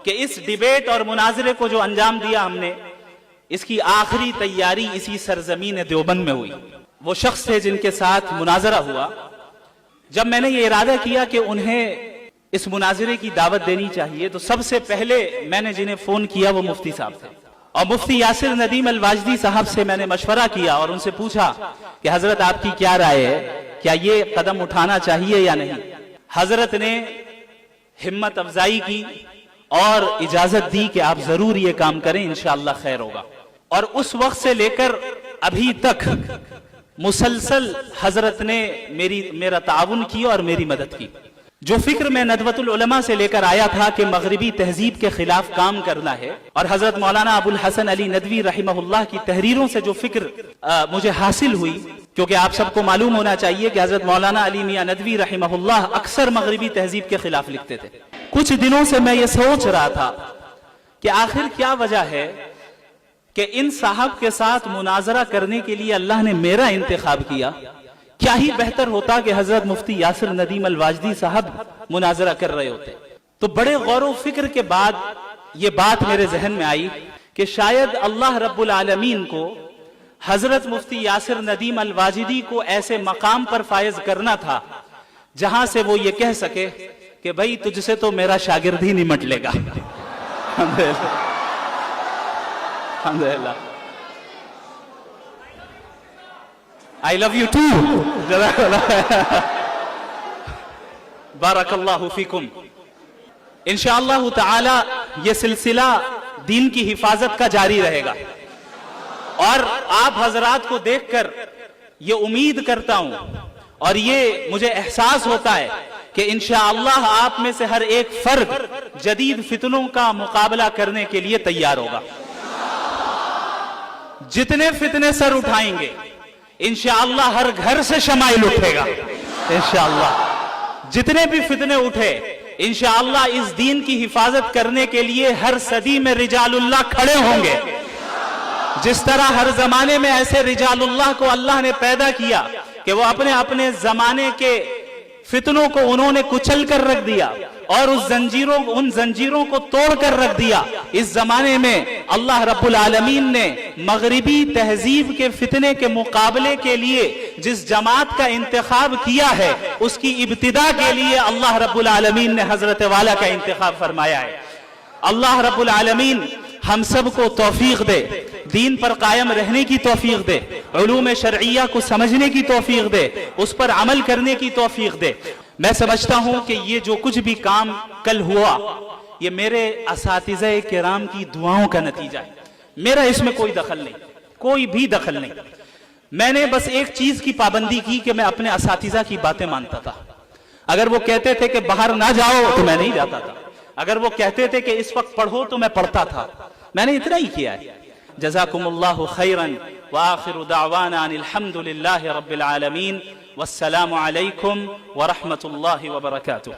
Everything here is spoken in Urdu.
کہ اس ڈیبیٹ اور مناظرے کو جو انجام دیا ہم نے، اس کی آخری تیاری اسی سرزمین دیوبند میں ہوئی۔ وہ شخص تھے جن کے ساتھ مناظرہ ہوا۔ جب میں نے یہ ارادہ کیا کہ انہیں اس مناظرے کی دعوت دینی چاہیے، تو سب سے پہلے میں نے جنہیں فون کیا وہ مفتی صاحب تھے، اور مفتی یاسر ندیم الواجدی صاحب سے میں نے مشورہ کیا اور ان سے پوچھا کہ حضرت آپ کی کیا رائے ہے، کیا یہ قدم اٹھانا چاہیے یا نہیں؟ حضرت نے ہمت افزائی کی اور اجازت دی کہ آپ ضرور یہ کام کریں، انشاءاللہ خیر ہوگا۔ اور اس وقت سے لے کر ابھی تک مسلسل حضرت نے میرا تعاون کیا اور میری مدد کی۔ جو فکر میں ندوۃ العلماء سے لے کر آیا تھا کہ مغربی تہذیب کے خلاف کام کرنا ہے، اور حضرت مولانا ابو الحسن علی ندوی رحمہ اللہ کی تحریروں سے جو فکر مجھے حاصل ہوئی، کیونکہ آپ سب کو معلوم ہونا چاہیے کہ حضرت مولانا علی میاں ندوی رحمہ اللہ اکثر مغربی تہذیب کے خلاف لکھتے تھے۔ کچھ دنوں سے میں یہ سوچ رہا تھا کہ آخر کیا وجہ ہے کہ ان صاحب کے ساتھ مناظرہ کرنے کے لیے اللہ نے میرا انتخاب کیا۔ کیا ہی بہتر ہوتا کہ حضرت مفتی یاسر ندیم الواجدی صاحب مناظرہ کر رہے ہوتے۔ تو بڑے غور و فکر کے بعد یہ بات میرے ذہن میں آئی کہ شاید اللہ رب العالمین کو حضرت مفتی یاسر ندیم الواجدی کو ایسے مقام پر فائز کرنا تھا جہاں سے وہ یہ کہہ سکے کہ بھئی تجھ سے تو میرا شاگرد ہی نمٹ لے گا۔ الحمدللہ۔ I love you too. بارک اللہ فیکم۔ انشاءاللہ تعالی یہ سلسلہ دین کی حفاظت کا جاری رہے گا، اور آپ حضرات کو دیکھ کر یہ امید کرتا ہوں اور یہ مجھے احساس ہوتا ہے کہ انشاءاللہ آپ میں سے ہر ایک فرد جدید فتنوں کا مقابلہ کرنے کے لیے تیار ہوگا۔ جتنے فتنے سر اٹھائیں گے انشاءاللہ ہر گھر سے شمائل اٹھے گا انشاءاللہ۔ جتنے بھی فتنے اٹھے انشاءاللہ اس دین کی حفاظت کرنے کے لیے ہر صدی میں رجال اللہ کھڑے ہوں گے۔ جس طرح ہر زمانے میں ایسے رجال اللہ کو اللہ نے پیدا کیا کہ وہ اپنے زمانے کے فتنوں کو انہوں نے کچل کر رکھ دیا اور ان زنجیروں کو توڑ کر رکھ دیا، اس زمانے میں اللہ رب العالمین نے مغربی تہذیب کے فتنے کے مقابلے کے لیے جس جماعت کا انتخاب کیا ہے، اس کی ابتدا کے لیے اللہ رب العالمین نے حضرت والا کا انتخاب فرمایا ہے۔ اللہ رب العالمین ہم سب کو توفیق دے، دین پر قائم رہنے کی توفیق دے، علوم شرعیہ کو سمجھنے کی توفیق دے، اس پر عمل کرنے کی توفیق دے۔ میں سمجھتا ہوں کہ یہ جو کچھ بھی کام کل ہوا یہ میرے اساتذہ کرام کی دعاؤں کا نتیجہ ہے۔ میرا اس میں کوئی دخل نہیں، کوئی بھی دخل نہیں۔ میں نے بس ایک چیز کی پابندی کی کہ میں اپنے اساتذہ کی باتیں مانتا تھا۔ اگر وہ کہتے تھے کہ باہر نہ جاؤ تو میں نہیں جاتا تھا، اگر وہ کہتے تھے کہ اس وقت پڑھو تو میں پڑھتا تھا۔ میں نے اتنا ہی کیا ہے۔ جزاکم اللہ خیرا وآخر دعوانا ان الحمد للہ رب العالمین، والسلام علیکم ورحمۃ اللہ وبرکاتہ۔